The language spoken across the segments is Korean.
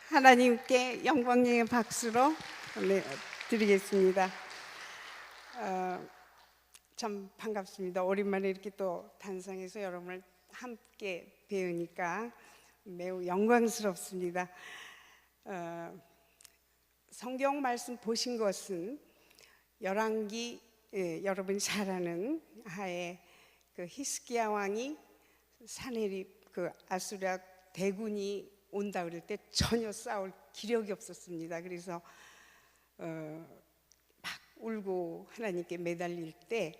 하나님께 영광의 박수로 드리겠습니다. 참 반갑습니다. 오랜만에 이렇게 또 단상에서 여러분을 함께 뵈으니까 매우 영광스럽습니다. 성경 말씀 보신 것은 열왕기, 여러분이 잘 아는 하에 그 히스기야 왕이 사내립 그 아수랴 대군이 온다 그럴 때 전혀 싸울 기력이 없었습니다. 그래서 막 울고 하나님께 매달릴 때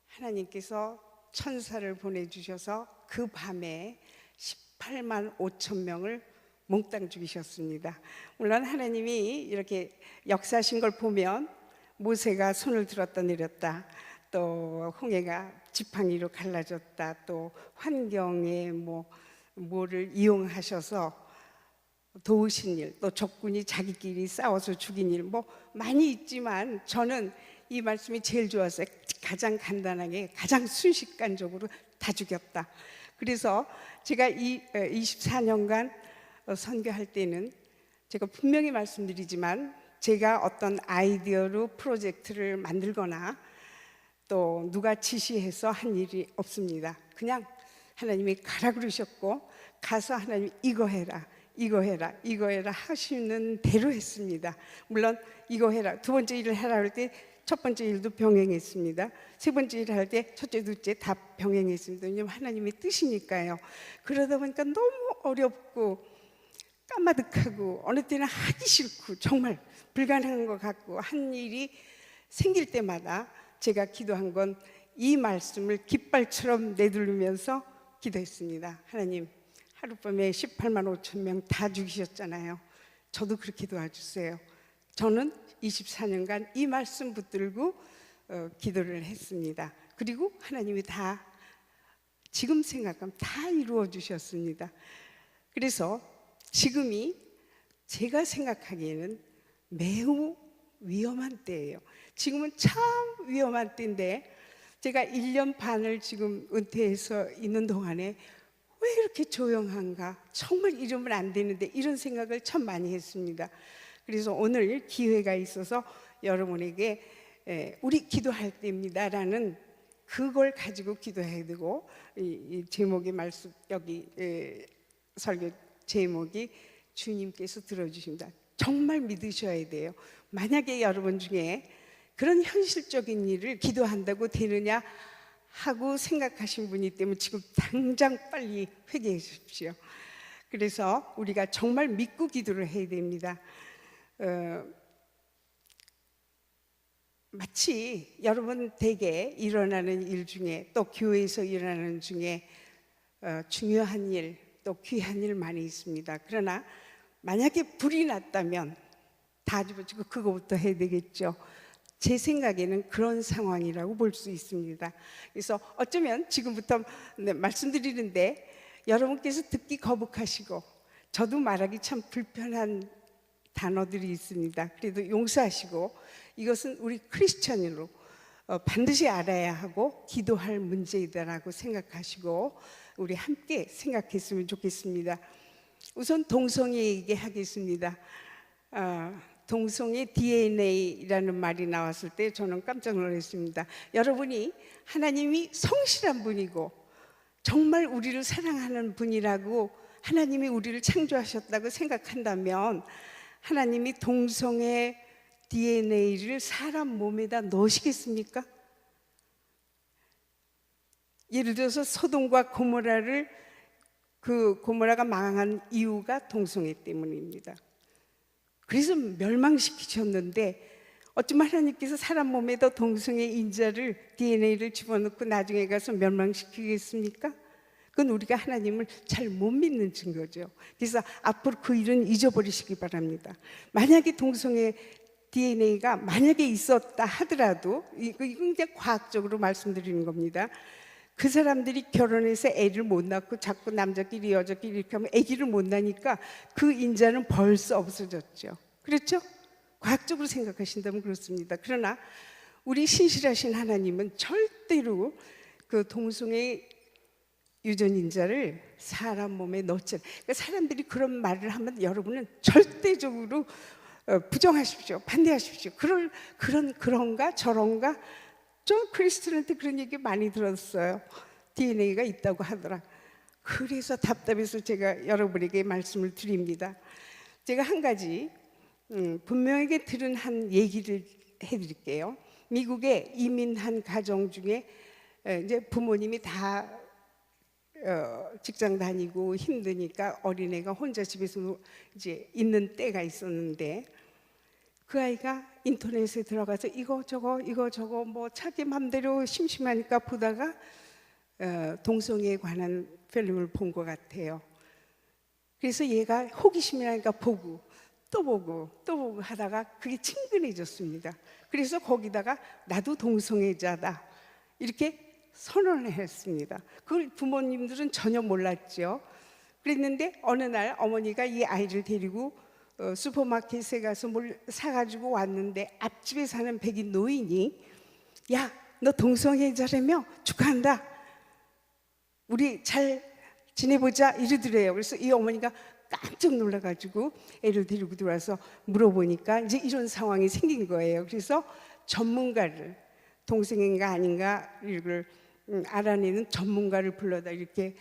하나님께서 천사를 보내주셔서 그 밤에 18만 5천 명을 몽땅 죽이셨습니다. 물론 하나님이 이렇게 역사하신 걸 보면 모세가 손을 들었다 내렸다, 또 홍해가 지팡이로 갈라졌다, 또 환경에 뭐를 이용하셔서 도우신 일, 또 적군이 자기끼리 싸워서 죽인 일 많이 있지만 저는 이 말씀이 제일 좋았어요. 가장 간단하게, 가장 순식간적으로 다 죽였다. 그래서 제가 24년간 선교할 때는 제가 분명히 말씀드리지만 제가 어떤 아이디어로 프로젝트를 만들거나 또 누가 지시해서 한 일이 없습니다. 그냥 하나님이 가라 그러셨고 가서 하나님 이거 해라, 이거 해라, 이거 해라 하시는 대로 했습니다. 물론 이거 해라, 두 번째 일을 하라 할 때 첫 번째 일도 병행했습니다. 세 번째 일을 할 때 첫째, 둘째 다 병행했습니다. 왜냐하면 하나님의 뜻이니까요. 그러다 보니까 너무 어렵고 까마득하고 어느 때는 하기 싫고 정말 불가능한 것 같고 한 일이 생길 때마다 제가 기도한 건 이 말씀을 깃발처럼 내두르면서 기도했습니다. 하나님, 하룻밤에 18만 5천 명 다 죽이셨잖아요. 저도 그렇게 도와주세요. 저는 24년간 이 말씀 붙들고 기도를 했습니다. 그리고 하나님이 다 지금 생각하면 다 이루어 주셨습니다. 그래서 지금이 제가 생각하기에는 매우 위험한 때예요. 지금은 참 위험한 때인데 제가 1년 반을 지금 은퇴해서 있는 동안에 왜 이렇게 조용한가? 정말 이러면 안 되는데 이런 생각을 참 많이 했습니다. 그래서 오늘 기회가 있어서 여러분에게 우리 기도할 때입니다라는 그걸 가지고 기도해야 되고 이 제목의 말씀 여기 설교 제목이 주님께서 들어주십니다. 정말 믿으셔야 돼요. 만약에 여러분 중에 그런 현실적인 일을 기도한다고 되느냐 하고 생각하신 분이 있다면 지금 당장 빨리 회개해 주십시오. 그래서 우리가 정말 믿고 기도를 해야 됩니다. 마치 여러분 댁에 일어나는 일 중에 또 교회에서 일어나는 중에 중요한 일 또 귀한 일 많이 있습니다. 그러나 만약에 불이 났다면 다 집어치고 그거부터 해야 되겠죠. 제 생각에는 그런 상황이라고 볼 수 있습니다. 그래서 어쩌면 지금부터 말씀드리는데 여러분께서 듣기 거북하시고 저도 말하기 참 불편한 단어들이 있습니다. 그래도 용서하시고 이것은 우리 크리스천으로 반드시 알아야 하고 기도할 문제이다라고 생각하시고 우리 함께 생각했으면 좋겠습니다. 우선 동성애 얘기하겠습니다. 동성애 DNA라는 말이 나왔을 때 저는 깜짝 놀랐습니다. 여러분이 하나님이 성실한 분이고 정말 우리를 사랑하는 분이라고 하나님이 우리를 창조하셨다고 생각한다면 하나님이 동성애 DNA를 사람 몸에다 넣으시겠습니까? 예를 들어서 소돔과 고모라를 그 고모라가 망한 이유가 동성애 때문입니다. 그래서 멸망시키셨는데 어쩌면 하나님께서 사람 몸에다 동성애 인자를 DNA를 집어넣고 나중에 가서 멸망시키겠습니까? 그건 우리가 하나님을 잘 못 믿는 증거죠. 그래서 앞으로 그 일은 잊어버리시기 바랍니다. 만약에 동성애 DNA가 만약에 있었다 하더라도 이건 그냥 과학적으로 말씀드리는 겁니다. 그 사람들이 결혼해서 애를 못 낳고 자꾸 남자끼리 여자끼리 이렇게 하면 아기를 못 낳으니까 그 인자는 벌써 없어졌죠. 그렇죠? 과학적으로 생각하신다면 그렇습니다. 그러나 우리 신실하신 하나님은 절대로 그 동성애 유전인자를 사람 몸에 넣지. 그러니까 사람들이 그런 말을 하면 여러분은 절대적으로 부정하십시오, 반대하십시오. 그런가 저런가. 좀 크리스천한테 그런 얘기 많이 들었어요. DNA가 있다고 하더라. 그래서 답답해서 제가 여러분에게 말씀을 드립니다. 제가 한 가지 분명하게 들은 한 얘기를 해드릴게요. 미국에 이민한 가정 중에 이제 부모님이 다 직장 다니고 힘드니까 어린애가 혼자 집에서 이제 있는 때가 있었는데, 그 아이가 인터넷에 들어가서 이거 저거 뭐 자기 맘대로 심심하니까 보다가 동성애에 관한 필름을 본 것 같아요. 그래서 얘가 호기심이 나니까 보고 또 보고 하다가 그게 친근해졌습니다. 그래서 거기다가 나도 동성애자다 이렇게 선언을 했습니다. 그걸 부모님들은 전혀 몰랐죠. 그랬는데 어느 날 어머니가 이 아이를 데리고 슈퍼마켓에 가서 뭘 사가지고 왔는데, 앞집에 사는 백인 노인이 야, 너 동성애자라며? 축하한다, 우리 잘 지내보자 이러더래요. 그래서 이 어머니가 깜짝 놀라가지고 애를 데리고 들어와서 물어보니까 이제 이런 상황이 생긴 거예요. 그래서 전문가를, 동성애인가 아닌가 이걸 알아내는 전문가를 불러다 이렇게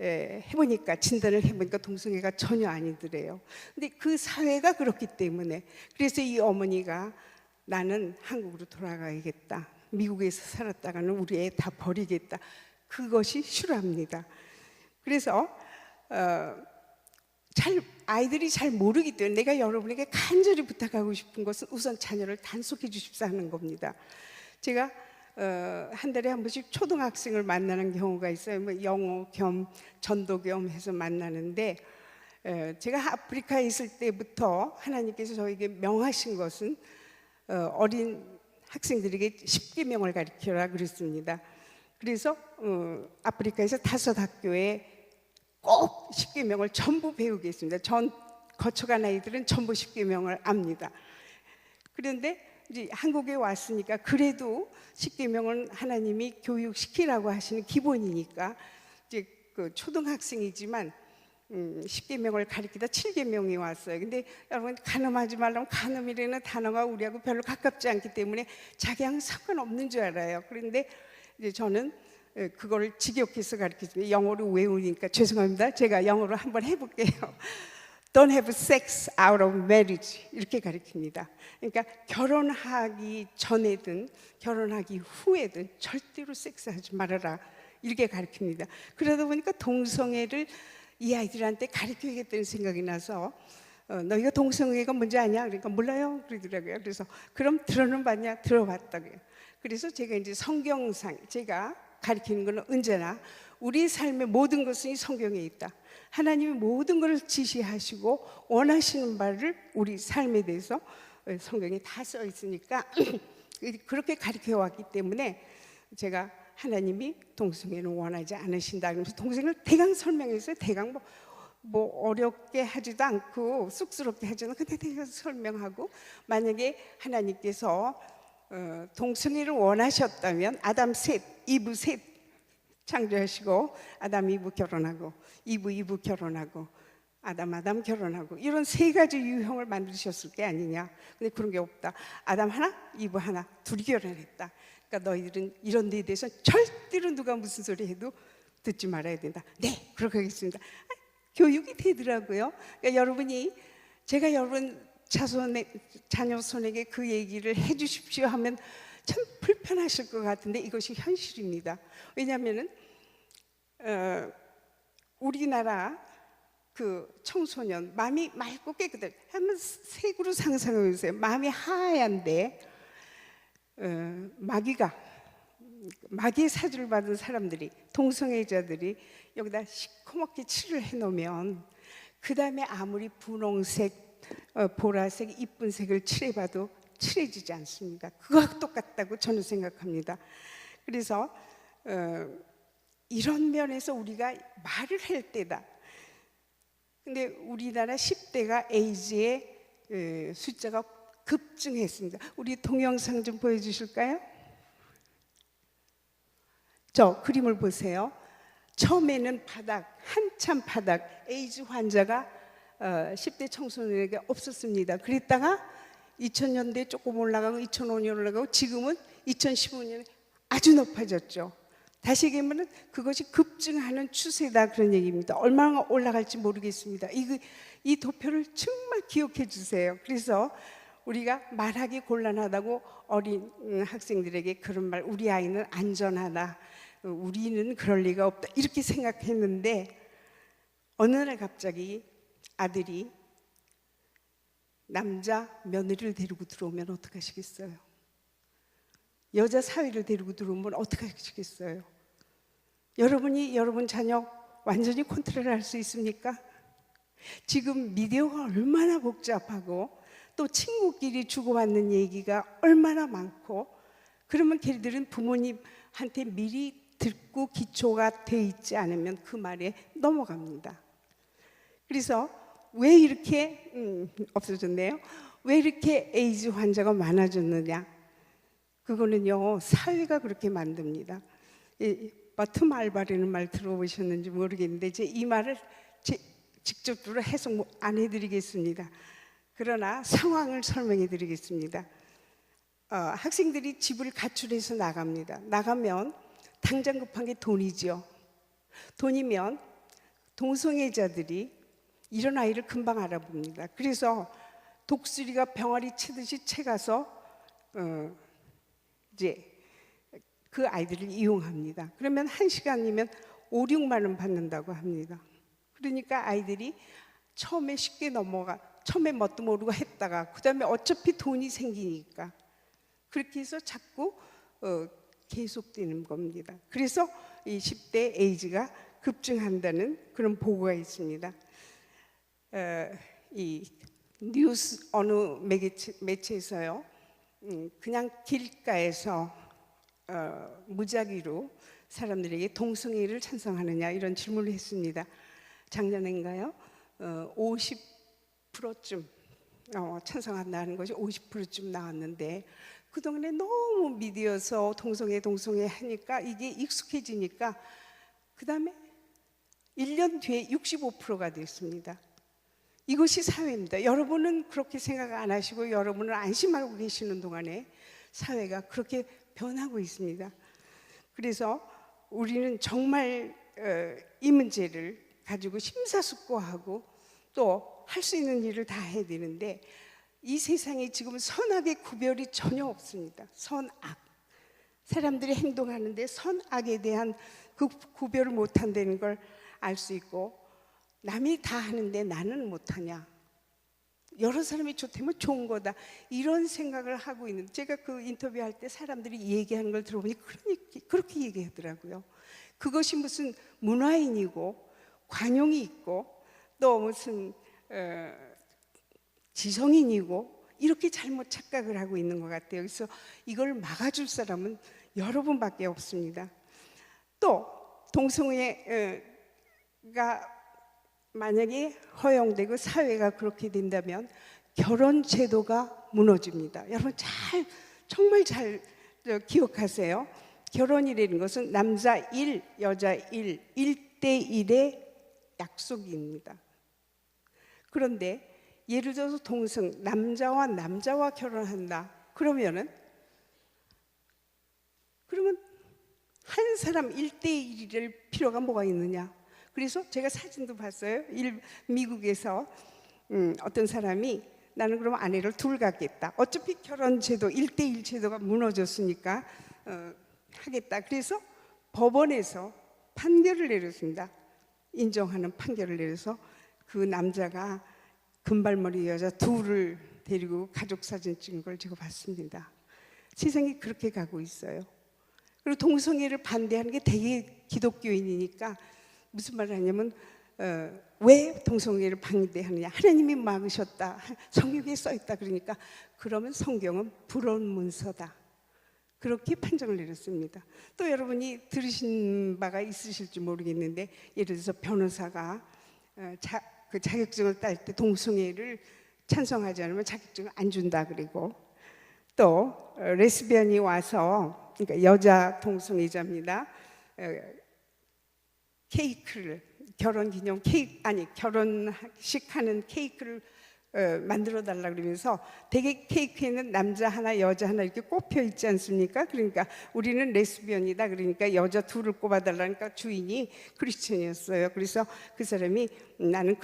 해보니까, 진단을 해보니까 동성애가 전혀 아니더래요. 근데 그 사회가 그렇기 때문에, 그래서 이 어머니가 나는 한국으로 돌아가야겠다, 미국에서 살았다가는 우리 애 다 버리겠다, 그것이 싫어합니다. 그래서 아이들이 잘 모르기 때문에 내가 여러분에게 간절히 부탁하고 싶은 것은 우선 자녀를 단속해 주십사 하는 겁니다. 제가 한 달에 한 번씩 초등학생을 만나는 경우가 있어요. 뭐 영어 겸 전도 겸 해서 만나는데, 제가 아프리카에 있을 때부터 하나님께서 저에게 명하신 것은 어린 학생들에게 10계명을 가르쳐라 그랬습니다. 그래서 아프리카에서 5학교에 꼭 10계명을 전부 배우겠습니다. 전 거쳐간 아이들은 전부 10계명을 압니다. 그런데 이제 한국에 왔으니까 그래도 10계명은 하나님이 교육시키라고 하시는 기본이니까, 이제 그 초등학생이지만 10계명을 가리키다 7계명이 왔어요. 근데 여러분, 간음하지 말라면 간음이라는 단어가 우리하고 별로 가깝지 않기 때문에 자기랑 상관없는 줄 알아요. 그런데 이제 저는 그걸 직역해서 가르치죠. 영어로 외우니까 죄송합니다. 제가 영어로 한번 해볼게요. Don't have sex out of marriage 이렇게 가르칩니다. 그러니까 결혼하기 전에든 결혼하기 후에든 절대로 섹스하지 말아라 이렇게 가르칩니다. 그러다 보니까 동성애를 이 아이들한테 가르쳐야겠다는 생각이 나서 너희가 동성애가 뭔지 아냐? 그러니까 몰라요 그러더라고요. 그래서 그럼 들어는 봤냐? 들어봤다고요. 그래서 제가 이제 성경상 제가 가르치는 것은 언제나 우리 삶의 모든 것은 성경에 있다. 하나님이 모든 것을 지시하시고 원하시는 바를 우리 삶에 대해서 성경에 다 써 있으니까 그렇게 가르쳐 왔기 때문에, 제가 하나님이 동성애를 원하지 않으신다 그러면서 동성애를 대강 설명했어요. 대강 뭐 어렵게 하지도 않고 쑥스럽게 하지도 않고 그냥 대강 설명하고, 만약에 하나님께서 동성애를 원하셨다면 아담 셋, 이브 셋 창조하시고 아담 이브 결혼하고 이브 결혼하고 아담 결혼하고 이런 3가지 유형을 만드셨을 게 아니냐. 근데 그런 게 없다. 아담 하나, 이브 하나, 둘이 결혼했다. 그러니까 너희들은 이런 데에 대해서 절대로 누가 무슨 소리 해도 듣지 말아야 된다. 네, 그렇게 하겠습니다. 교육이 되더라고요. 그러니까 여러분이, 제가 여러분 자녀 손에게 그 얘기를 해주십시오 하면 참 불편하실 것 같은데 이것이 현실입니다. 왜냐하면은 우리나라 그 청소년 마음이 맑고 깨끗해. 한번 색으로 상상해 보세요. 마음이 하얀데 마귀의 사주를 받은 사람들이, 동성애자들이 여기다 시커멓게 칠을 해놓으면 그 다음에 아무리 분홍색, 보라색, 이쁜 색을 칠해봐도 칠해지지 않습니다. 그거하고 똑같다고 저는 생각합니다. 그래서 이런 면에서 우리가 말을 할 때다. 근데 우리나라 10대가 에이즈의 숫자가 급증했습니다. 우리 동영상 좀 보여주실까요? 저 그림을 보세요. 처음에는 한참 에이즈 환자가 10대 청소년에게 없었습니다. 그랬다가 2000년대 조금 올라가고 2005년 올라가고 지금은 2015년에 아주 높아졌죠. 다시 얘기하면 그것이 급증하는 추세다, 그런 얘기입니다. 얼마나 올라갈지 모르겠습니다. 이 도표를 정말 기억해 주세요. 그래서 우리가 말하기 곤란하다고 어린 학생들에게 그런 말, 우리 아이는 안전하다, 우리는 그럴 리가 없다, 이렇게 생각했는데 어느 날 갑자기 아들이 남자 며느리를 데리고 들어오면 어떡하시겠어요? 여자 사위를 데리고 들어오면 어떡하시겠어요? 여러분이 여러분 자녀 완전히 컨트롤할 수 있습니까? 지금 미디어가 얼마나 복잡하고 또 친구끼리 주고받는 얘기가 얼마나 많고, 그러면 걔들은 부모님한테 미리 듣고 기초가 돼 있지 않으면 그 말에 넘어갑니다. 그래서 왜 이렇게 없어졌네요. 왜 이렇게 에이즈 환자가 많아졌느냐? 그거는요, 사회가 그렇게 만듭니다. 버텀 알바라는 말 들어보셨는지 모르겠는데 이 말을 직접적으로 해석 안 해드리겠습니다. 그러나 상황을 설명해 드리겠습니다. 학생들이 집을 가출해서 나갑니다. 나가면 당장 급한 게 돈이죠. 돈이면 동성애자들이 이런 아이를 금방 알아봅니다. 그래서 독수리가 병아리 치듯이 채가서 이제 그 아이들을 이용합니다. 그러면 1시간이면 5, 6만 원 받는다고 합니다. 그러니까 아이들이 처음에 쉽게 처음에 뭣도 모르고 했다가 그 다음에 어차피 돈이 생기니까 그렇게 해서 자꾸 계속되는 겁니다. 그래서 이 10대 에이즈가 급증한다는 그런 보고가 있습니다. 이 뉴스 어느 매체에서요, 그냥 길가에서 무작위로 사람들에게 동성애를 찬성하느냐 이런 질문을 했습니다. 작년인가요? 50%쯤 찬성한다는 것이 50%쯤 나왔는데, 그동안에 너무 미디어에서 동성애 하니까 이게 익숙해지니까 그 다음에 1년 뒤에 65%가 됐습니다. 이것이 사회입니다. 여러분은 그렇게 생각 안 하시고 여러분은 안심하고 계시는 동안에 사회가 그렇게 변하고 있습니다. 그래서 우리는 정말 이 문제를 가지고 심사숙고하고 또 할 수 있는 일을 다 해야 되는데, 이 세상에 지금 선악의 구별이 전혀 없습니다. 선악. 사람들이 행동하는데 선악에 대한 그 구별을 못한다는 걸 알 수 있고, 남이 다 하는데 나는 못하냐, 여러 사람이 좋다면 좋은 거다, 이런 생각을 하고 있는, 제가 그 인터뷰할 때 사람들이 얘기하는 걸 들어보니 그렇게 얘기하더라고요. 그것이 무슨 문화인이고 관용이 있고 또 무슨 지성인이고 이렇게 잘못 착각을 하고 있는 것 같아요. 그래서 이걸 막아줄 사람은 여러분밖에 없습니다. 또 동성애가 만약에 허용되고 사회가 그렇게 된다면 결혼 제도가 무너집니다. 여러분 정말 잘 기억하세요. 결혼이라는 것은 남자 1, 여자 1, 1대1의 약속입니다. 그런데 예를 들어서 남자와 남자와 결혼한다. 그러면 한 사람 1대1일 필요가 뭐가 있느냐. 그래서 제가 사진도 봤어요. 미국에서 어떤 사람이 나는 그럼 아내를 둘 갖겠다. 어차피 결혼 제도 1대1 제도가 무너졌으니까 하겠다. 그래서 법원에서 판결을 내렸습니다. 인정하는 판결을 내려서 그 남자가 금발머리 여자 둘을 데리고 가족 사진 찍은 걸 제가 봤습니다. 세상이 그렇게 가고 있어요. 그리고 동성애를 반대하는 게 되게 기독교인이니까 무슨 말을 하냐면 왜 동성애를 반대하느냐, 하나님이 막으셨다, 성경에 써있다. 그러니까 그러면 성경은 불온문서다, 그렇게 판정을 내렸습니다. 또 여러분이 들으신 바가 있으실지 모르겠는데, 예를 들어서 변호사가 그 자격증을 딸 때 동성애를 찬성하지 않으면 자격증을 안 준다 그리고, 또 레스비언이 와서, 그러니까 여자 동성애자입니다. 케이크를 결혼기념 케이크 아니 결혼식 하는 케이크를 만들어 달라 그러면서 대개 케이크에는 남자 하나 여자 하나 이렇게 꼽혀 있지 않습니까? 그러니까 우리는 레스비언이다 그러니까 여자 둘을 꼽아 달라니까 주인이 크리스천이었어요. 그래서 그 사람이 나는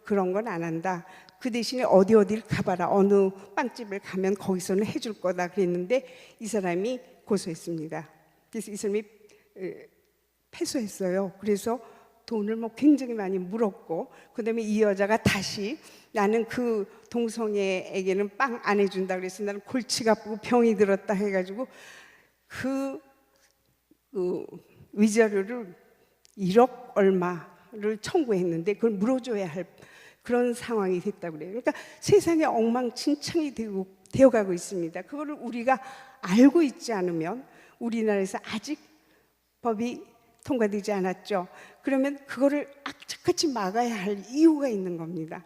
그런 건 안 한다. 그 대신에 어디를 가봐라. 어느 빵집을 가면 거기서는 해줄 거다 그랬는데 이 사람이 고소했습니다. 그래서 이 사람이 패소했어요. 그래서 돈을 뭐 굉장히 많이 물었고 그다음에 이 여자가 다시 나는 그 동성애에게는 빵 안 해준다 그래서 나는 골치가 아프고 병이 들었다 해가지고 그 위자료를 1억 얼마를 청구했는데 그걸 물어줘야 할 그런 상황이 됐다고 그래요. 그러니까 세상에 엉망진창이 되어가고 있습니다. 그거를 우리가 알고 있지 않으면 우리나라에서 아직 법이 통과되지 않았죠. 그러면 그거를 악착같이 막아야 할 이유가 있는 겁니다.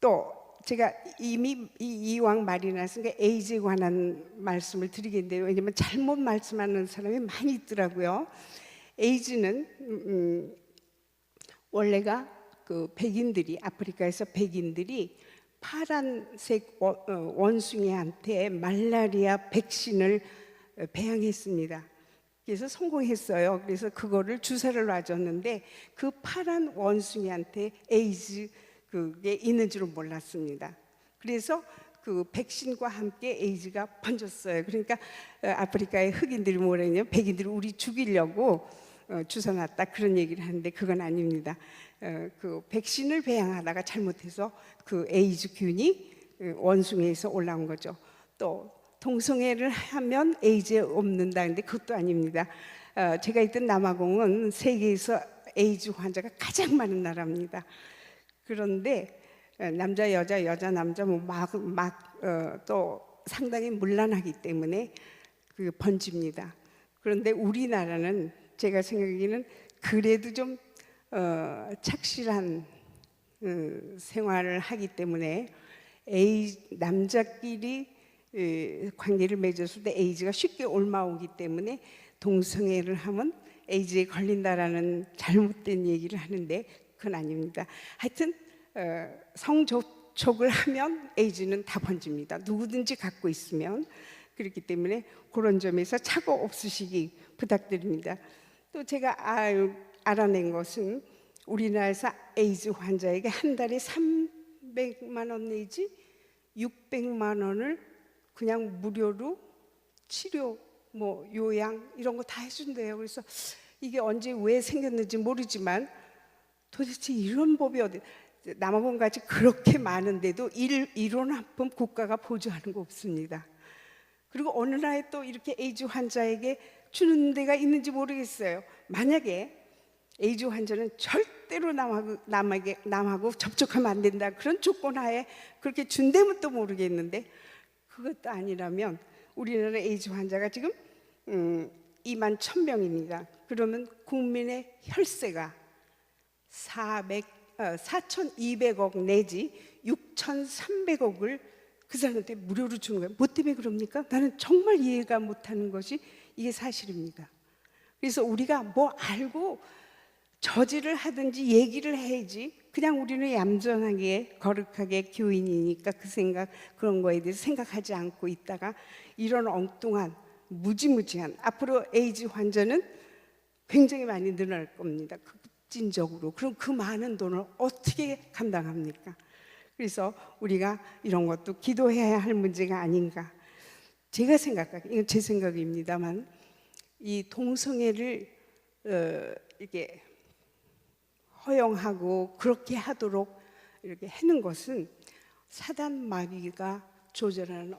또 제가 이미 이왕 말이 났으니까 에이즈에 관한 말씀을 드리겠는데요. 왜냐하면 잘못 말씀하는 사람이 많이 있더라고요. 에이즈는 원래가 그 백인들이 아프리카에서 백인들이 파란색 원숭이한테 말라리아 백신을 배양했습니다. 그래서 성공했어요. 그래서 그거를 주사를 놔줬는데 그 파란 원숭이한테 에이즈 그게 있는 줄은 몰랐습니다. 그래서 그 백신과 함께 에이즈가 번졌어요. 그러니까 아프리카의 흑인들이 뭐라 했냐면 백인들이 우리 죽이려고 주사 놨다 그런 얘기를 하는데 그건 아닙니다. 그 백신을 배양하다가 잘못해서 그 에이즈균이 원숭이에서 올라온 거죠. 또 동성애를 하면 에이즈에 옮는다는데 그것도 아닙니다. 제가 있던 남아공은 세계에서 에이즈 환자가 가장 많은 나라입니다. 그런데 남자 여자 여자 남자 또 상당히 문란하기 때문에 그 번집니다. 그런데 우리나라는 제가 생각하기에는 그래도 좀 착실한 생활을 하기 때문에 남자끼리 관계를 맺었을 때 에이즈가 쉽게 올라오기 때문에 동성애를 하면 에이즈에 걸린다라는 잘못된 얘기를 하는데 그건 아닙니다. 하여튼 성접촉을 하면 에이즈는 다 번집니다. 누구든지 갖고 있으면. 그렇기 때문에 그런 점에서 착오 없으시기 부탁드립니다. 또 제가 알아낸 것은 우리나라에서 에이즈 환자에게 한 달에 300만 원 내지 600만 원을 그냥 무료로 치료, 요양 이런 거 다 해준대요. 그래서 이게 언제 왜 생겼는지 모르지만 도대체 이런 법이 어디 남아공 같이 그렇게 많은데도 이런 한푼 국가가 보조하는 거 없습니다. 그리고 어느 나라에 또 이렇게 에이즈 환자에게 주는 데가 있는지 모르겠어요. 만약에 에이즈 환자는 절대로 남하고 접촉하면 안 된다 그런 조건 하에 그렇게 준다면 또 모르겠는데 그것도 아니라면 우리나라 에이즈 환자가 지금 2만 1,000명입니다. 그러면 국민의 혈세가 4,200억 내지 6,300억을 그 사람한테 무료로 주는 거예요. 뭐 때문에 그럽니까? 나는 정말 이해가 못하는 것이 이게 사실입니다. 그래서 우리가 뭐 알고 저지를 하든지 얘기를 해야지 그냥 우리는 얌전하게 거룩하게 교인이니까 그런 거에 대해서 생각하지 않고 있다가 이런 엉뚱한 무지무지한 앞으로 에이즈 환자는 굉장히 많이 늘어날 겁니다. 급진적으로. 그럼 그 많은 돈을 어떻게 감당합니까? 그래서 우리가 이런 것도 기도해야 할 문제가 아닌가. 제가 생각하기에 이건 제 생각입니다만 이 동성애를 이렇게 허용하고 그렇게 하도록 이렇게 하는 것은 사단 마귀가 조절하는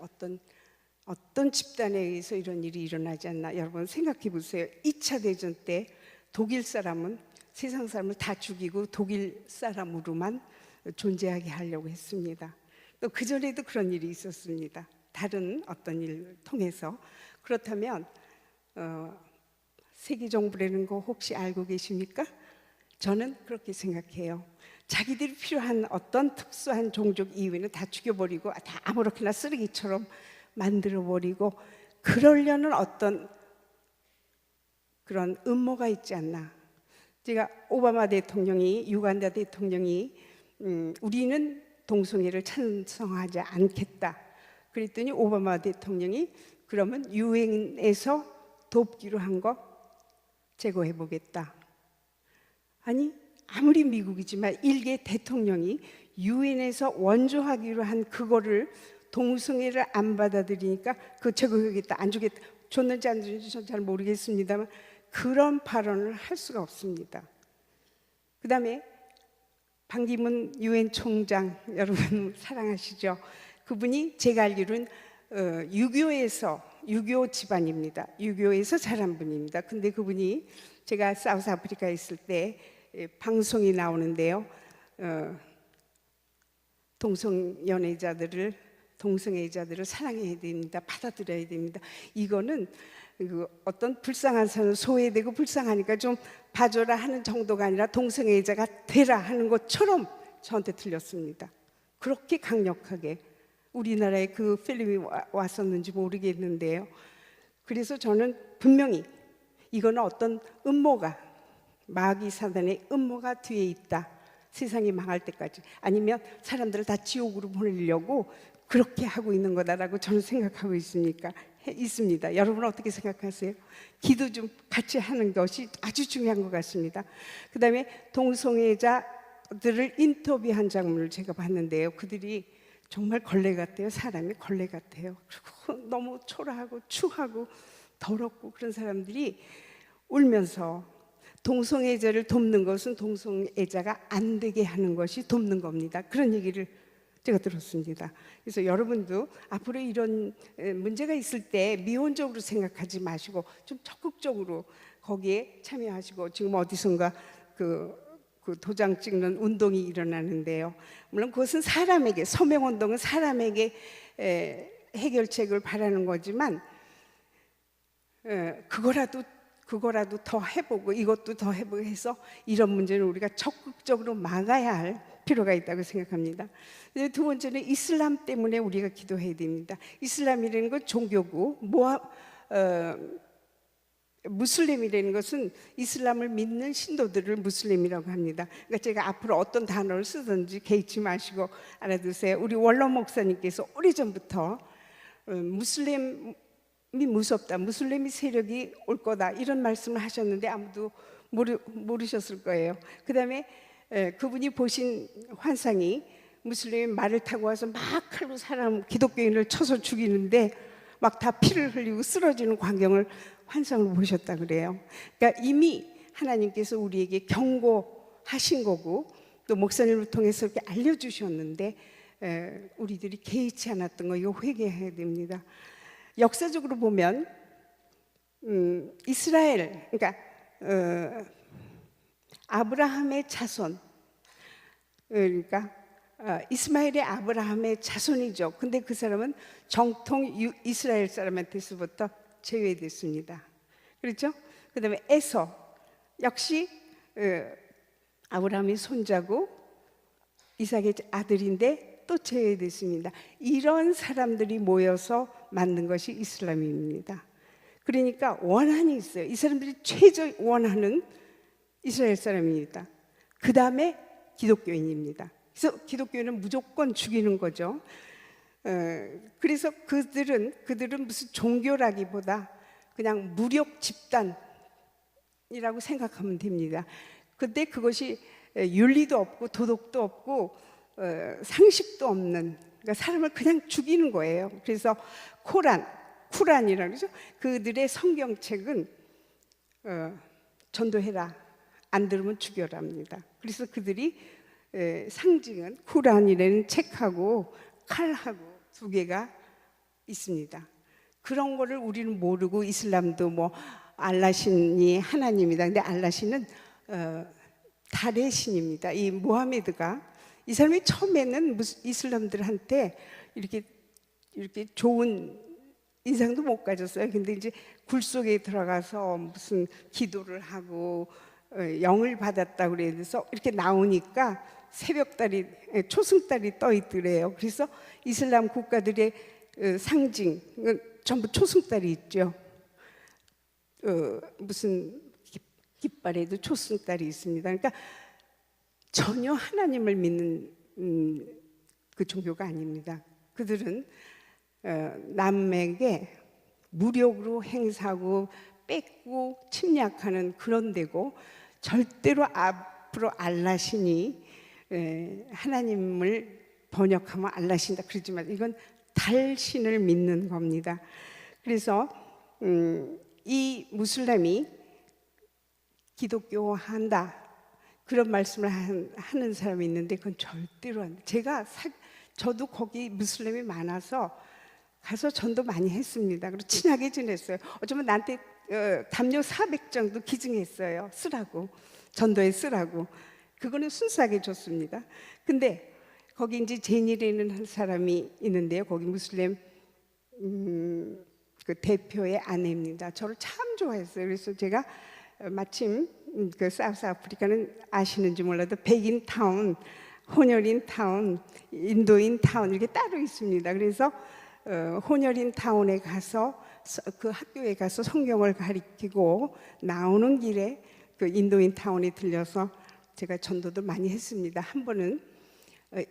어떤 집단에 의해서 이런 일이 일어나지 않나. 여러분 생각해 보세요. 2차 대전 때 독일 사람은 세상 사람을 다 죽이고 독일 사람으로만 존재하게 하려고 했습니다. 또 그전에도 그런 일이 있었습니다. 다른 어떤 일을 통해서. 그렇다면 세계 정부라는 거 혹시 알고 계십니까? 저는 그렇게 생각해요. 자기들이 필요한 어떤 특수한 종족 이외에는 다 죽여버리고 다 아무렇게나 쓰레기처럼 만들어버리고 그러려는 어떤 그런 음모가 있지 않나. 제가 오바마 대통령이, 유간다 대통령이 우리는 동성애를 찬성하지 않겠다 그랬더니 오바마 대통령이 그러면 유엔에서 돕기로 한 거 제거해 보겠다. 아니, 아무리 미국이지만 일개 대통령이 유엔에서 원조하기로 한 그거를 동성애를 안 받아들이니까 그 제거하겠다, 안 주겠다, 줬는지 안 줬는지 전 잘 모르겠습니다만 그런 발언을 할 수가 없습니다. 그 다음에 반기문 유엔 총장, 여러분 사랑하시죠? 그분이 제가 알기로는 유교 집안입니다. 유교에서 자란 분입니다. 근데 그분이 제가 사우스 아프리카에 있을 때 방송이 나오는데요. 동성애자들을 사랑해야 됩니다. 받아들여야 됩니다. 이거는 어떤 불쌍한 사람, 소외되고 불쌍하니까 좀 봐줘라 하는 정도가 아니라 동성애자가 되라 하는 것처럼 저한테 들렸습니다. 그렇게 강력하게 우리나라에 그 필름이 왔었는지 모르겠는데요. 그래서 저는 분명히 이거는 어떤 음모가, 마귀 사단의 음모가 뒤에 있다. 세상이 망할 때까지, 아니면 사람들을 다 지옥으로 보내려고 그렇게 하고 있는 거다라고 저는 생각하고 있습니다. 여러분 어떻게 생각하세요? 기도 좀 같이 하는 것이 아주 중요한 것 같습니다. 그 다음에 동성애자들을 인터뷰한 장면을 제가 봤는데요. 그들이 정말 걸레 같아요. 사람이 걸레 같아요. 그리고 너무 초라하고 추하고 더럽고 그런 사람들이 울면서 동성애자를 돕는 것은 동성애자가 안 되게 하는 것이 돕는 겁니다. 그런 얘기를 제가 들었습니다. 그래서 여러분도 앞으로 이런 문제가 있을 때 미온적으로 생각하지 마시고 좀 적극적으로 거기에 참여하시고, 지금 어디선가 그 도장 찍는 운동이 일어나는데요. 물론 그것은 사람에게, 서명운동은 사람에게 해결책을 바라는 거지만 그거라도 더 해보고 이것도 더 해보고 해서 이런 문제는 우리가 적극적으로 막아야 할 필요가 있다고 생각합니다. 두 번째는 이슬람 때문에 우리가 기도해야 됩니다. 이슬람이라는 건 종교고 무슬림이라는 것은 이슬람을 믿는 신도들을 무슬림이라고 합니다. 그러니까 제가 앞으로 어떤 단어를 쓰든지 개의치 마시고 알아두세요. 우리 원로 목사님께서 오래전부터 무슬림이 무섭다, 무슬림이 세력이 올 거다 이런 말씀을 하셨는데 아무도 모르셨을 거예요. 그 다음에 그분이 보신 환상이 무슬림이 말을 타고 와서 막 칼로 사람, 기독교인을 쳐서 죽이는데 막 다 피를 흘리고 쓰러지는 광경을 환상으로 보셨다 그래요. 그러니까 이미 하나님께서 우리에게 경고하신 거고 또 목사님을 통해서 이렇게 알려주셨는데 우리들이 개의치 않았던 거, 이거 회개해야 됩니다. 역사적으로 보면 이스라엘, 그러니까 아브라함의 자손, 그러니까 이스마엘의 아브라함의 자손이죠. 근데 그 사람은 정통 이스라엘 사람한테서부터 제외됐습니다. 그렇죠? 그 다음에 에서 역시 아브라함의 손자고 이삭의 아들인데 또 제외됐습니다. 이런 사람들이 모여서 만든 것이 이슬람입니다. 그러니까 원한이 있어요. 이 사람들이 최저 원하는 이스라엘 사람입니다. 그 다음에 기독교인입니다. 그래서 기독교인은 무조건 죽이는 거죠. 그래서 그들은 무슨 종교라기보다 그냥 무력 집단이라고 생각하면 됩니다. 근데 그것이 윤리도 없고 도덕도 없고 상식도 없는, 그러니까 사람을 그냥 죽이는 거예요. 그래서 쿠란이라고 그러죠. 그들의 성경책은 전도해라, 안 들으면 죽여라입니다. 그래서 그들이 상징은 쿠란이라는 책하고 칼하고 두 개가 있습니다. 그런 거를 우리는 모르고 이슬람도 뭐 알라신이 하나님이다. 근데 알라신은 달의 신입니다. 이 모하메드가, 이 사람이 처음에는 이슬람들한테 이렇게 좋은 인상도 못 가졌어요. 근데 이제 굴 속에 들어가서 무슨 기도를 하고 영을 받았다고 그래서 이렇게 나오니까 새벽달이, 초승달이 떠 있더래요. 그래서 이슬람 국가들의 상징은 전부 초승달이 있죠. 무슨 깃발에도 초승달이 있습니다. 그러니까 전혀 하나님을 믿는 그 종교가 아닙니다. 그들은 남에게 무력으로 행사하고 뺏고 침략하는 그런 데고, 절대로 앞으로 알라신이 하나님을 번역하면 알라신다 그러지만 이건 달신을 믿는 겁니다. 그래서 이 무슬림이 기독교한다 그런 말씀을 하는 사람이 있는데 그건 절대로 안 돼. 저도 거기 무슬림이 많아서 가서 전도 많이 했습니다. 그리고 친하게 지냈어요. 어쩌면 나한테 담요 400장도 기증했어요. 쓰라고, 전도에 쓰라고. 그거는 순수하게 줬습니다. 근데 거기 이제 제니라는 한 사람이 있는데요. 거기 무슬림 그 대표의 아내입니다. 저를 참 좋아했어요. 그래서 제가 마침 그 사우스 아프리카는 아시는지 몰라도 백인 타운, 혼혈인 타운, 인도인 타운 이렇게 따로 있습니다. 그래서 혼혈인 타운에 가서 그 학교에 가서 성경을 가르치고 나오는 길에 그 인도인 타운에 들려서 제가 전도도 많이 했습니다. 한 번은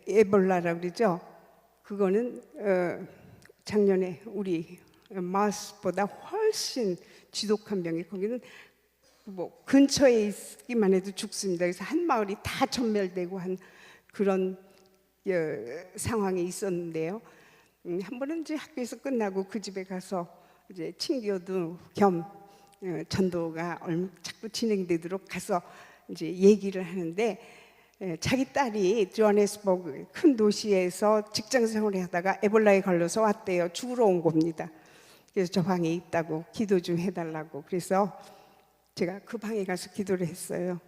에볼라라고 그러죠. 그거는 작년에 우리 마스보다 훨씬 지독한 병이, 거기는 뭐 근처에 있기만 해도 죽습니다. 그래서 한 마을이 다 전멸되고 한 그런 상황이 있었는데요. 한 번은 이제 학교에서 끝나고 그 집에 가서 이제 친교도 겸 전도가 자꾸 진행되도록 가서 이제 얘기를 하는데, 자기 딸이 조하네스버그 큰 도시에서 직장 생활을 하다가 에볼라에 걸려서 왔대요. 죽으러 온 겁니다. 그래서 저 방에 있다고 기도 좀 해달라고. 그래서 제가 그 방에 가서 기도를 했어요.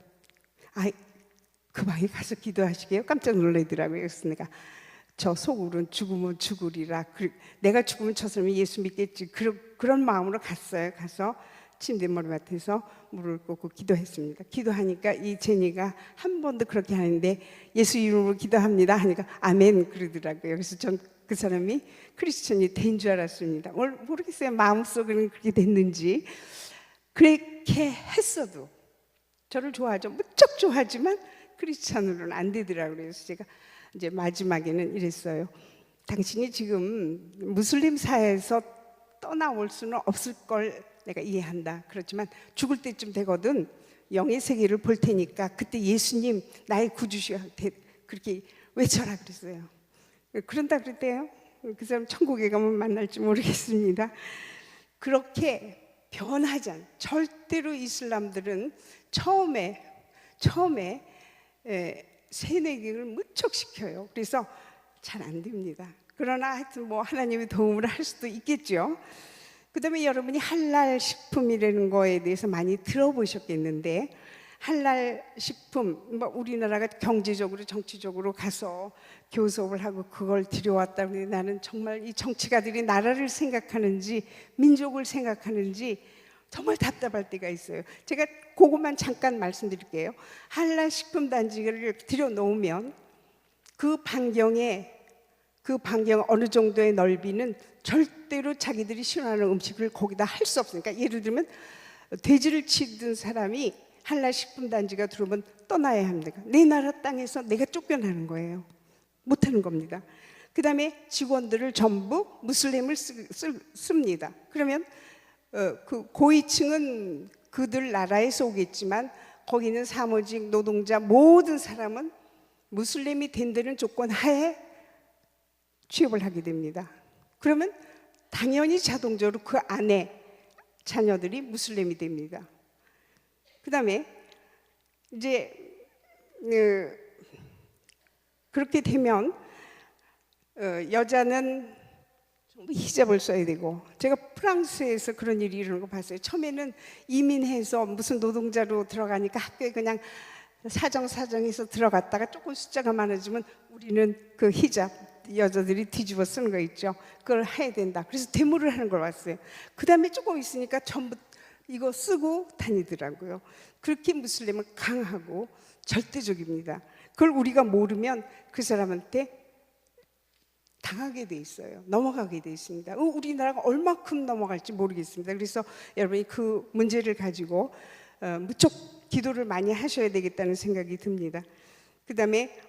그 방에 가서 기도하시게요? 깜짝 놀라더라고요. 그래서 내가 저 속으로는 죽으면 죽으리라. 내가 죽으면 저 사람이 예수 믿겠지. 그런 마음으로 갔어요. 가서 침대 머리맡에서 무릎을 꿇고 기도했습니다. 기도하니까 이 제니가 한 번도 그렇게 하는데 예수 이름으로 기도합니다 하니까 아멘 그러더라고요. 그래서 전 그 사람이 크리스천이 된 줄 알았습니다. 모르겠어요. 마음속으로는 그렇게 됐는지. 그렇게 했어도 저를 좋아하죠. 무척 좋아하지만 크리스천으로는 안 되더라고요. 그래서 제가 이제 마지막에는 이랬어요. 당신이 지금 무슬림 사회에서 떠나올 수는 없을 걸 내가 이해한다. 그렇지만 죽을 때쯤 되거든 영의 세계를 볼 테니까 그때 예수님 나의 구주시여 그렇게 외쳐라 그랬어요. 그런다 그랬대요. 그 사람 천국에 가면 만날지 모르겠습니다. 그렇게 변하지 않아요. 절대로 이슬람들은 처음에 세뇌기를 무척 시켜요. 그래서 잘 안 됩니다. 그러나 하여튼 뭐 하나님의 도움을 할 수도 있겠죠. 그 다음에 여러분이 할랄 식품이라는 거에 대해서 많이 들어보셨겠는데, 할랄 식품, 뭐 우리나라가 경제적으로 정치적으로 가서 교섭을 하고 그걸 들여왔다고 해서 나는 정말 이 정치가들이 나라를 생각하는지 민족을 생각하는지 정말 답답할 때가 있어요. 제가 그것만 잠깐 말씀드릴게요. 할랄 식품 단지를 들여놓으면 그 반경 어느 정도의 넓이는 절대로 자기들이 싫어하는 음식을 거기다 할 수 없으니까, 예를 들면 돼지를 치던 사람이 할랄 식품 단지가 들어오면 떠나야 합니다. 내 나라 땅에서 내가 쫓겨나는 거예요. 못하는 겁니다. 그 다음에 직원들을 전부 무슬림을 씁니다. 그러면 그 고위층은 그들 나라에서 오겠지만 거기는 사무직, 노동자 모든 사람은 무슬림이 된다는 조건 하에 취업을 하게 됩니다. 그러면 당연히 자동적으로 그 안에 자녀들이 무슬림이 됩니다. 그 다음에 이제 그렇게 되면 여자는 히잡을 써야 되고, 제가 프랑스에서 그런 일이 일어나는 거 봤어요. 처음에는 이민해서 무슨 노동자로 들어가니까 학교에 그냥 사정해서 들어갔다가 조금 숫자가 많아지면 우리는 그 히잡 여자들이 뒤집어 쓰는 거 있죠. 그걸 해야 된다. 그래서 데모를 하는 걸 봤어요. 그 다음에 조금 있으니까 전부 이거 쓰고 다니더라고요. 그렇게 무슬림은 강하고 절대적입니다. 그걸 우리가 모르면 그 사람한테 당하게 돼 있어요. 넘어가게 돼 있습니다. 우리나라가 얼마큼 넘어갈지 모르겠습니다. 그래서 여러분이 그 문제를 가지고 무척 기도를 많이 하셔야 되겠다는 생각이 듭니다. 그 다음에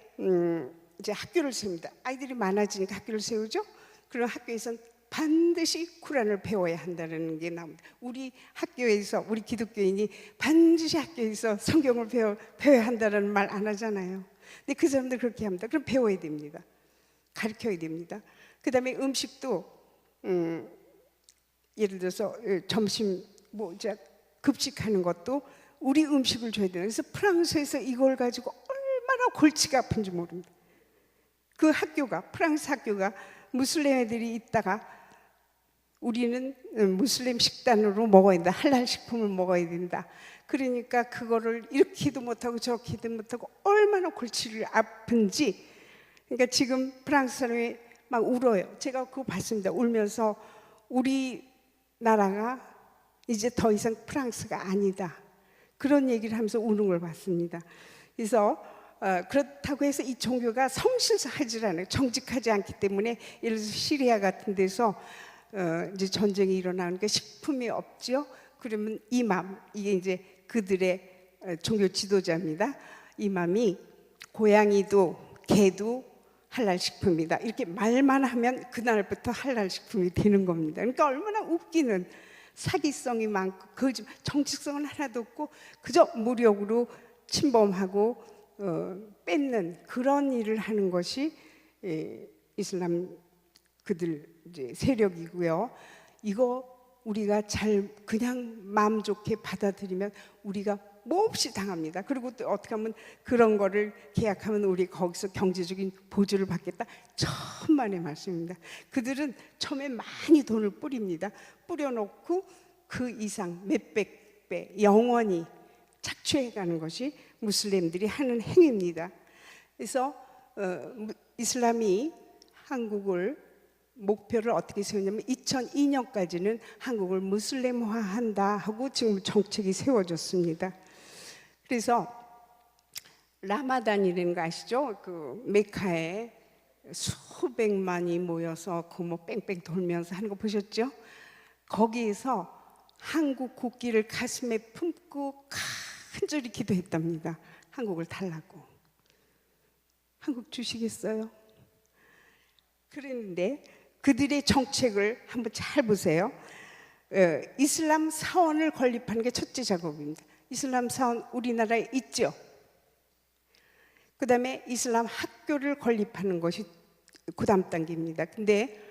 이제 학교를 세웁니다. 아이들이 많아지니까 학교를 세우죠. 그럼 학교에서는 반드시 쿠란을 배워야 한다는 게 나옵니다. 우리 학교에서, 우리 기독교인이 반드시 학교에서 성경을 배워야 한다는 말 안 하잖아요. 근데 그 사람들 그렇게 합니다. 그럼 배워야 됩니다. 가르쳐야 됩니다. 그 다음에 음식도 예를 들어서 점심 급식하는 것도 우리 음식을 줘야 돼요. 그래서 프랑스에서 이걸 가지고 얼마나 골치가 아픈지 모릅니다. 그 학교가, 프랑스 학교가 무슬림 애들이 있다가 우리는 무슬림 식단으로 먹어야 된다, 할랄 식품을 먹어야 된다. 그러니까 그거를 이렇게도 못하고 저렇게도 못하고 얼마나 골치를 아픈지. 그러니까 지금 프랑스 사람이 막 울어요. 제가 그거 봤습니다. 울면서 우리나라가 이제 더 이상 프랑스가 아니다, 그런 얘기를 하면서 우는 걸 봤습니다. 그래서 그렇다고 해서 이 종교가 성실하지 않아요. 정직하지 않기 때문에 예를 들어서 시리아 같은 데서 이제 전쟁이 일어나니까 식품이 없죠. 그러면 이맘, 이게 이제 그들의 종교 지도자입니다. 이맘이 고양이도 개도 할랄 식품이다, 이렇게 말만 하면 그날부터 할랄 식품이 되는 겁니다. 그러니까 얼마나 웃기는, 사기성이 많고 정직성은 하나도 없고 그저 무력으로 침범하고 뺏는 그런 일을 하는 것이 이슬람 그들 이제 세력이고요. 이거 우리가 잘 그냥 마음 좋게 받아들이면 우리가 몹시 당합니다. 그리고 또 어떻게 하면 그런 거를 계약하면 우리 거기서 경제적인 보조를 받겠다, 천만의 말씀입니다. 그들은 처음에 많이 돈을 뿌립니다. 뿌려놓고 그 이상 몇백 배 영원히 착취해가는 것이 무슬림들이 하는 행위입니다. 그래서 이슬람이 한국을 목표를 어떻게 세웠냐면 2002년까지는 한국을 무슬림화한다 하고 지금 정책이 세워졌습니다. 그래서 라마단이라는 거 아시죠? 그 메카에 수백만이 모여서 그 뭐 뺑뺑 돌면서 하는 거 보셨죠? 거기에서 한국 국기를 가슴에 품고 간절히 기도했답니다. 한국을 달라고. 한국 주시겠어요? 그랬는데 그들의 정책을 한번 잘 보세요. 이슬람 사원을 건립하는 게 첫째 작업입니다. 이슬람 사원 우리나라에 있죠. 그 다음에 이슬람 학교를 건립하는 것이 그 다음 단계입니다. 근데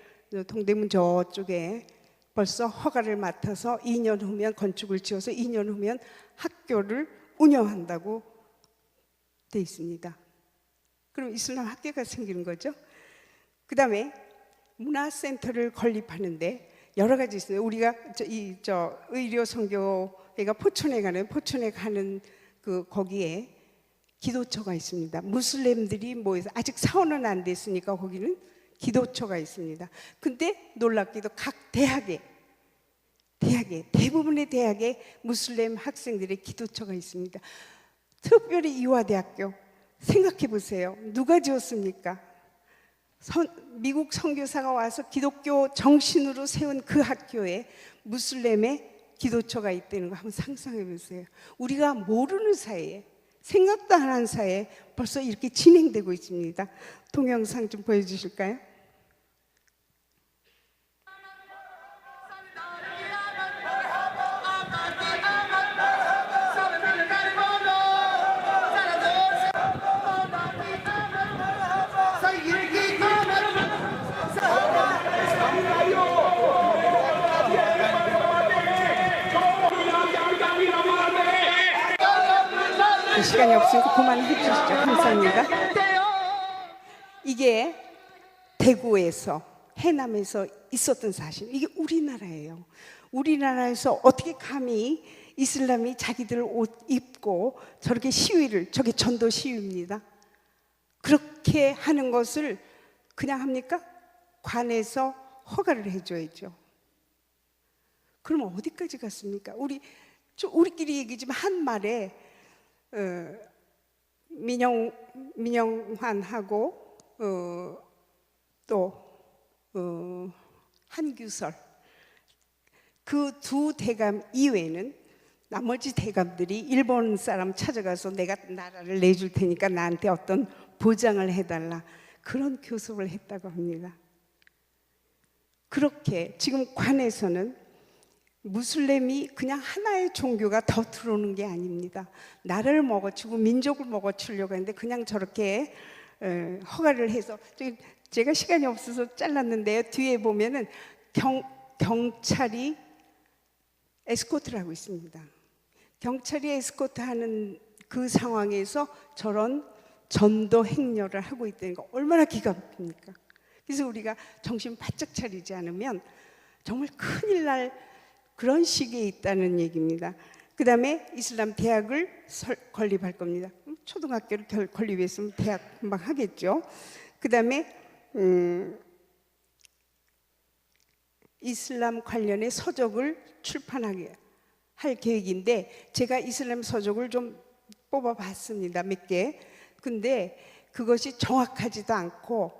동대문 저쪽에 벌써 허가를 맡아서 2년 후면 건축을 지어서 2년 후면 학교를 운영한다고 돼 있습니다. 그럼 이슬람 학교가 생기는 거죠. 그 다음에 문화센터를 건립하는데 여러 가지 있어요. 우리가 의료 선교회가 포천에 가는 그 거기에 기도처가 있습니다. 무슬림들이 모여서 아직 사원은 안 됐으니까 거기는 기도처가 있습니다. 근데 놀랍게도 각 대학에 대부분의 대학에 무슬림 학생들의 기도처가 있습니다. 특별히 이화대학교 생각해 보세요. 누가 지었습니까? 미국 선교사가 와서 기독교 정신으로 세운 그 학교에 무슬림의 기도처가 있다는 거 한번 상상해 보세요. 우리가 모르는 사이에, 생각도 안 한 사이에 벌써 이렇게 진행되고 있습니다. 동영상 좀 보여주실까요? 시간이 없으니까 그만해 주시죠. 감사합니다. 이게 대구에서, 해남에서 있었던 사실. 이게 우리나라예요. 우리나라에서 어떻게 감히 이슬람이 자기들 옷 입고 저렇게 시위를, 저게 전도 시위입니다. 그렇게 하는 것을 그냥 합니까? 관에서 허가를 해줘야죠. 그럼 어디까지 갔습니까? 우리끼리 얘기지만 한 말에 민영환하고 또 김규설 그 두 대감 이외에는 나머지 대감들이 일본 사람 찾아가서 내가 나라를 내줄 테니까 나한테 어떤 보장을 해달라 그런 교섭을 했다고 합니다. 그렇게 지금 관에서는 무슬림이 그냥 하나의 종교가 더 들어오는 게 아닙니다. 나라를 먹어치고 민족을 먹어치려고 하는데 그냥 저렇게 허가를 해서 제가 시간이 없어서 잘랐는데요. 뒤에 보면은 경찰이 에스코트를 하고 있습니다. 경찰이 에스코트하는 그 상황에서 저런 전도 행렬을 하고 있다는 거 얼마나 기가 막힙니까? 그래서 우리가 정신 바짝 차리지 않으면 정말 큰일 날 그런 시기에 있다는 얘기입니다. 그 다음에 이슬람 대학을 건립할 겁니다. 초등학교를 건립했으면 대학 금방 하겠죠. 그 다음에 이슬람 관련의 서적을 출판하게 할 계획인데 제가 이슬람 서적을 좀 뽑아봤습니다. 몇 개. 근데 그것이 정확하지도 않고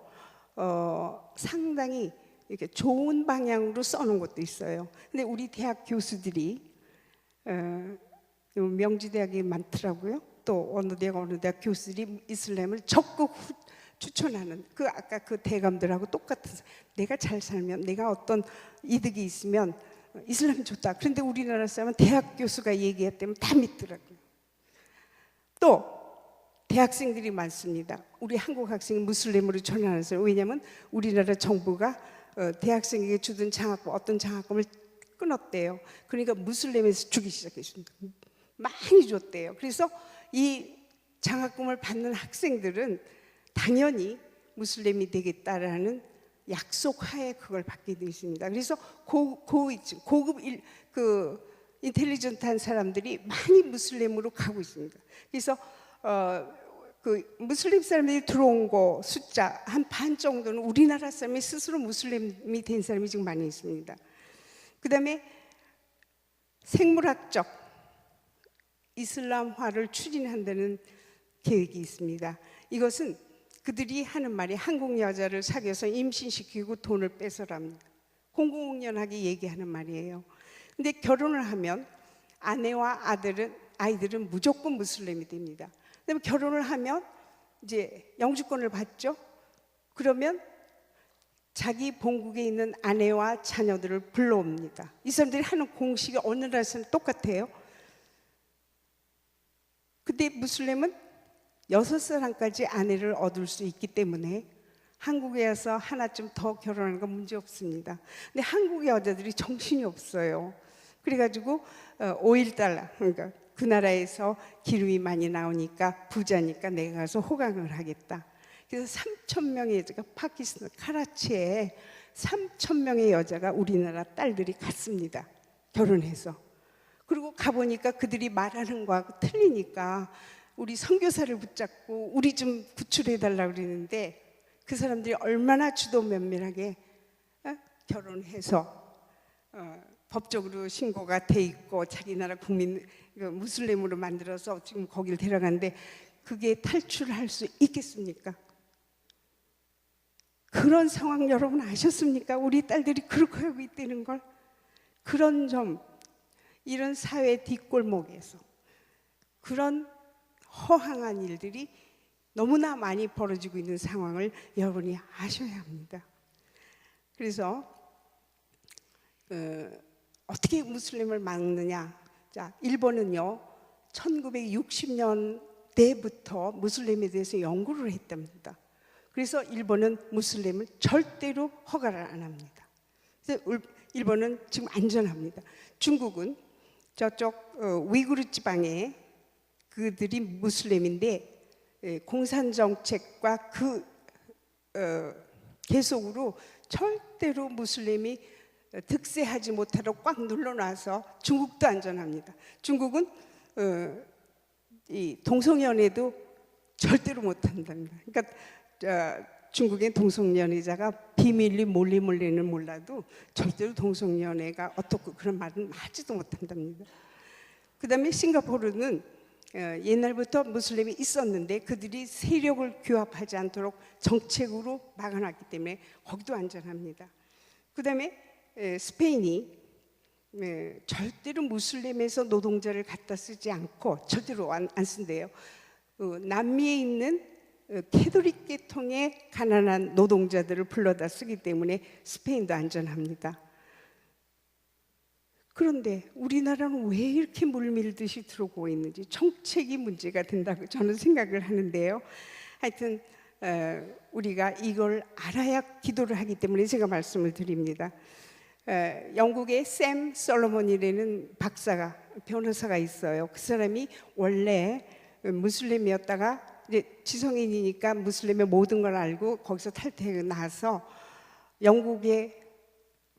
상당히 이렇게 좋은 방향으로 써놓은 것도 있어요. 근데 우리 대학 교수들이 명지대학이 많더라고요. 또 어느 대학 교수들이 이슬람을 적극 추천하는 그 아까 그 대감들하고 똑같은 내가 잘 살면 내가 어떤 이득이 있으면 이슬람 좋다. 그런데 우리나라 사람은 대학 교수가 얘기했다면 다 믿더라고요. 또 대학생들이 많습니다. 우리 한국 학생이 무슬림으로 전환하는 사람. 왜냐하면 우리나라 정부가 대학생에게 주던 장학금 어떤 장학금을 끊었대요. 그러니까 무슬림에서 주기 시작했습니다. 많이 줬대요. 그래서 이 장학금을 받는 학생들은 당연히 무슬림이 되겠다라는 약속하에 그걸 받게 되어 있습니다. 그래서 고급 인텔리전트한 사람들이 많이 무슬림으로 가고 있습니다. 그래서 그 무슬림 사람들이 들어온 거 숫자 한 반 정도는 우리나라 사람이 스스로 무슬림이 된 사람이 지금 많이 있습니다. 그 다음에 생물학적 이슬람화를 추진한다는 계획이 있습니다. 이것은 그들이 하는 말이 한국 여자를 사귀어서 임신시키고 돈을 뺏어랍니다. 공공연하게 얘기하는 말이에요. 근데 결혼을 하면 아내와 아이들은 무조건 무슬림이 됩니다. 그다음에 결혼을 하면 이제 영주권을 받죠. 그러면 자기 본국에 있는 아내와 자녀들을 불러옵니다. 이 사람들이 하는 공식이 어느 나라에서는 똑같아요. 근데 무슬림은 6사람까지 아내를 얻을 수 있기 때문에 한국에 와서 하나쯤 더 결혼하는 건 문제 없습니다. 근데 한국 여자들이 정신이 없어요. 그래가지고 $5 그러니까 그 나라에서 기름이 많이 나오니까 부자니까 내가 가서 호강을 하겠다. 그래서 3,000명의 여자가 파키스탄 카라치에 3,000명의 여자가 우리나라 딸들이 갔습니다. 결혼해서. 그리고 가보니까 그들이 말하는 거하고 틀리니까 우리 선교사를 붙잡고 우리 좀 구출해달라고 그러는데 그 사람들이 얼마나 주도 면밀하게 결혼해서 법적으로 신고가 돼 있고 자기 나라 국민 무슬림으로 만들어서 지금 거기를 데려가는데 그게 탈출할 수 있겠습니까? 그런 상황 여러분 아셨습니까? 우리 딸들이 그렇게 하고 있다는 걸. 그런 점, 이런 사회 뒷골목에서 그런 허황한 일들이 너무나 많이 벌어지고 있는 상황을 여러분이 아셔야 합니다. 그래서 어떻게 무슬림을 막느냐? 자, 일본은요 1960년대부터 무슬림에 대해서 연구를 했답니다. 그래서 일본은 무슬림을 절대로 허가를 안 합니다. 그래서 일본은 지금 안전합니다. 중국은 저쪽 위구르 지방에 그들이 무슬림인데 공산 정책과 그 계속으로 절대로 무슬림이 득세하지 못하도록 꽉 눌러놔서 중국도 안전합니다. 중국은 이 동성연애도 절대로 못한답니다. 그러니까 중국의 동성연애자가 비밀리 몰리는 몰라도 절대로 동성연애가 어떻고 그런 말은 하지도 못한답니다. 그 다음에 싱가포르는 옛날부터 무슬림이 있었는데 그들이 세력을 규합하지 않도록 정책으로 막아놨기 때문에 거기도 안전합니다. 그 다음에 스페인이 절대로 무슬림에서 노동자를 갖다 쓰지 않고 절대로 안 쓴대요. 남미에 있는 캐톨릭 계통의 가난한 노동자들을 불러다 쓰기 때문에 스페인도 안전합니다. 그런데 우리나라는 왜 이렇게 물밀듯이 들어오고 있는지 정책이 문제가 된다고 저는 생각을 하는데요. 하여튼 우리가 이걸 알아야 기도를 하기 때문에 제가 말씀을 드립니다. 영국의 샘 솔로몬이라는 박사가 변호사가 있어요. 그 사람이 원래 무슬림이었다가 이제 지성인이니까 무슬림의 모든 걸 알고 거기서 탈퇴해 나서 영국에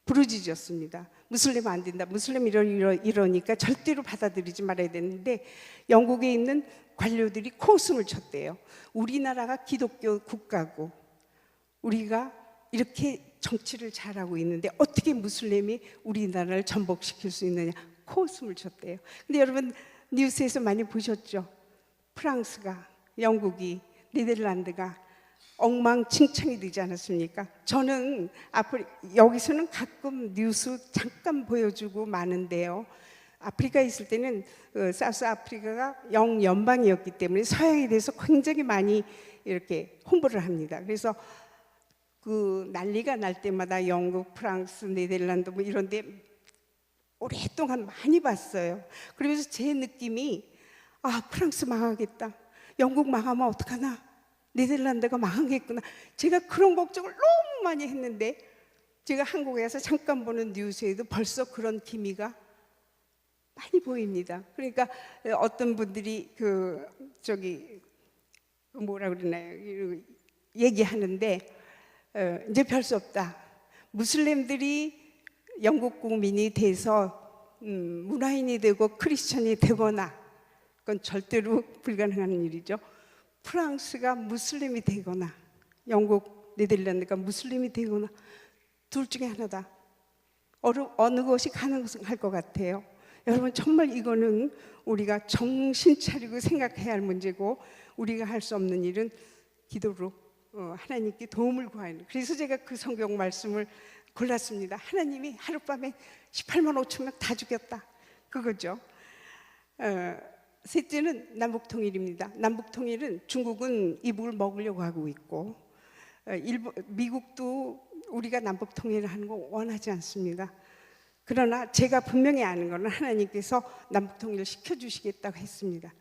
부르짖었습니다. 무슬림 안 된다. 무슬림 이러니까 절대로 받아들이지 말아야 되는데 영국에 있는 관료들이 코웃음을 쳤대요. 우리나라가 기독교 국가고 우리가 이렇게 정치를 잘하고 있는데 어떻게 무슬림이 우리나라를 전복시킬 수 있느냐 코웃음을 쳤대요. 근데 여러분 뉴스에서 많이 보셨죠? 프랑스가, 영국이, 네덜란드가 엉망진창이 되지 않았습니까? 저는 여기서는 가끔 뉴스 잠깐 보여주고 마는데요. 아프리카에 있을 때는 사우스 아프리카가 영연방이었기 때문에 서양에 대해서 굉장히 많이 이렇게 홍보를 합니다. 그래서 그 난리가 날 때마다 영국, 프랑스, 네덜란드 뭐 이런 데 오랫동안 많이 봤어요. 그러면서 제 느낌이 프랑스 망하겠다. 영국 망하면 어떡하나. 네덜란드가 망하겠구나. 제가 그런 걱정을 너무 많이 했는데 제가 한국에서 잠깐 보는 뉴스에도 벌써 그런 기미가 많이 보입니다. 그러니까 어떤 분들이 뭐라 그러나요? 얘기하는데 이제 별 수 없다. 무슬림들이 영국 국민이 돼서 문화인이 되고 크리스천이 되거나 그건 절대로 불가능한 일이죠. 프랑스가 무슬림이 되거나 영국, 네덜란드가 무슬림이 되거나 둘 중에 하나다. 어느 것이 가능할 것 같아요. 여러분 정말 이거는 우리가 정신 차리고 생각해야 할 문제고 우리가 할 수 없는 일은 기도로 하나님께 도움을 구하는. 그래서 제가 그 성경 말씀을 골랐습니다. 하나님이 하룻밤에 18만 5천 명 다 죽였다. 그거죠. 셋째는 남북통일입니다. 남북통일은 중국은 이북을 먹으려고 하고 있고 미국도 우리가 남북통일을 하는 거 원하지 않습니다. 그러나 제가 분명히 아는 것은 하나님께서 남북통일을 시켜주시겠다고 했습니다.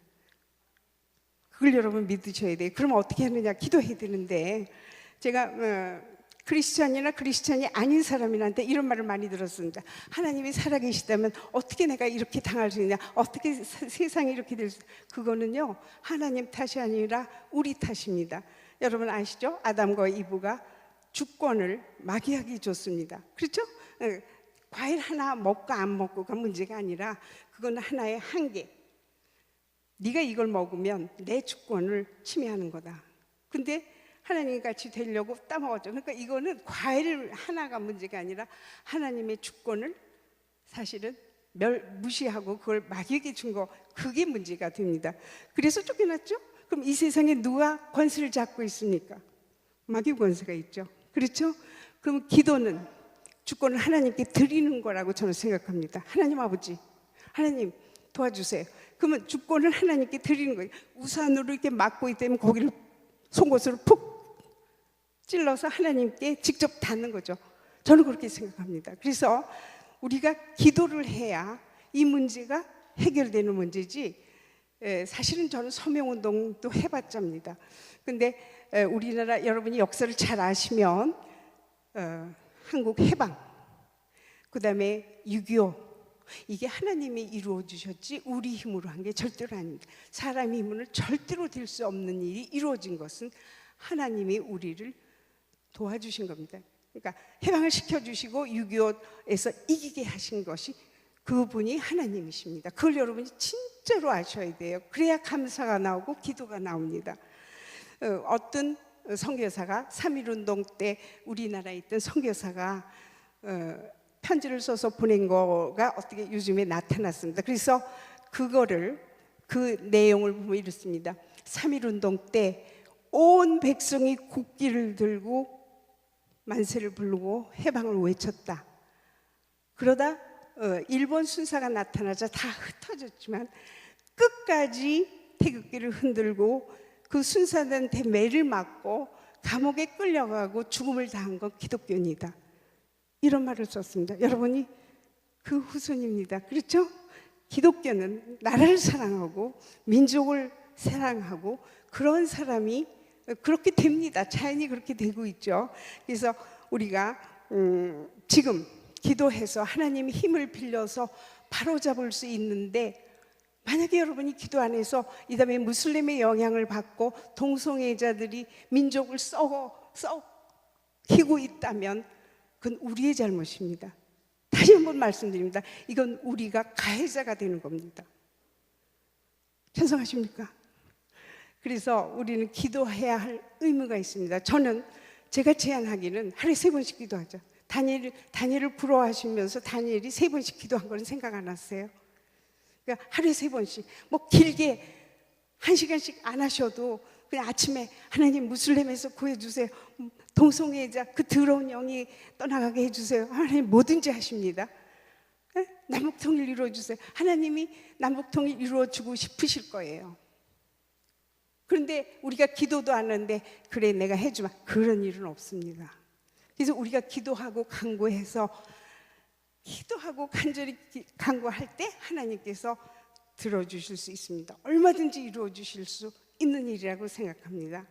그걸 여러분 믿으셔야 돼요. 그럼 어떻게 하느냐? 기도해야 되는데 제가 크리스찬이나 크리스찬이 아닌 사람들한테 이런 말을 많이 들었습니다. 하나님이 살아계시다면 어떻게 내가 이렇게 당할 수 있냐? 어떻게 세상이 이렇게 될 수? 그거는요 하나님 탓이 아니라 우리 탓입니다. 여러분 아시죠? 아담과 이브가 주권을 마귀에게 줬습니다. 그렇죠? 과일 하나 먹고 안 먹고가 문제가 아니라 그건 하나의 한계. 네가 이걸 먹으면 내 주권을 침해하는 거다. 근데 하나님 같이 되려고 따먹었죠. 그러니까 이거는 과일 하나가 문제가 아니라 하나님의 주권을 사실은 무시하고 그걸 마귀에게 준 거, 그게 문제가 됩니다. 그래서 쫓겨났죠. 그럼 이 세상에 누가 권세를 잡고 있습니까? 마귀 권세가 있죠. 그렇죠? 그럼 기도는 주권을 하나님께 드리는 거라고 저는 생각합니다. 하나님 아버지, 하나님 도와주세요. 그러면 주권을 하나님께 드리는 거예요. 우산으로 이렇게 막고 있다면 거기를 송곳으로 푹 찔러서 하나님께 직접 닿는 거죠. 저는 그렇게 생각합니다. 그래서 우리가 기도를 해야 이 문제가 해결되는 문제지, 사실은 저는 서명운동도 해봤답니다. 근데 우리나라 여러분이 역사를 잘 아시면 한국 해방, 그 다음에 6.25, 이게 하나님이 이루어 주셨지 우리 힘으로 한 게 절대로 아닙니다. 사람의 힘으로는 절대로 될 수 없는 일이 이루어진 것은 하나님이 우리를 도와주신 겁니다. 그러니까 해방을 시켜주시고 6.25에서 이기게 하신 것이 그분이 하나님이십니다. 그걸 여러분이 진짜로 아셔야 돼요. 그래야 감사가 나오고 기도가 나옵니다. 어떤 선교사가 3.1운동 때 우리나라에 있던 선교사가 편지를 써서 보낸 거가 어떻게 요즘에 나타났습니다. 그래서 그 내용을 보면 이렇습니다. 3.1운동 때 온 백성이 국기를 들고 만세를 부르고 해방을 외쳤다. 그러다 일본 순사가 나타나자 다 흩어졌지만 끝까지 태극기를 흔들고 그 순사들한테 매를 맞고 감옥에 끌려가고 죽음을 당한 건 기독교입니다. 이런 말을 썼습니다. 여러분이 그 후손입니다. 그렇죠? 기독교는 나라를 사랑하고 민족을 사랑하고 그런 사람이 그렇게 됩니다. 자연이 그렇게 되고 있죠. 그래서 우리가 지금 기도해서 하나님의 힘을 빌려서 바로잡을 수 있는데, 만약에 여러분이 기도 안 해서 이 다음에 무슬림의 영향을 받고 동성애자들이 민족을 썩히고 있다면 그건 우리의 잘못입니다. 다시 한번 말씀드립니다. 이건 우리가 가해자가 되는 겁니다. 찬성하십니까? 그래서 우리는 기도해야 할 의무가 있습니다. 저는 제가 제안하기는 하루에 3번씩 기도하자. 다니엘을 부러워하시면서 다니엘이 3번씩 기도한 거는 생각 안 하세요? 그러니까 하루에 3번씩, 뭐 길게 1시간씩 안 하셔도 그냥 아침에 하나님 무슬림에서 구해주세요. 동성애자 그 더러운 영이 떠나가게 해주세요. 하나님 뭐든지 하십니다. 남북통일 이루어주세요. 하나님이 남북통일 이루어주고 싶으실 거예요. 그런데 우리가 기도도 안 하는데 그래 내가 해주마, 그런 일은 없습니다. 그래서 우리가 기도하고 간구해서 기도하고 간절히 간구할 때 하나님께서 들어주실 수 있습니다. 얼마든지 이루어 주실 수 있는 일이라고 생각합니다.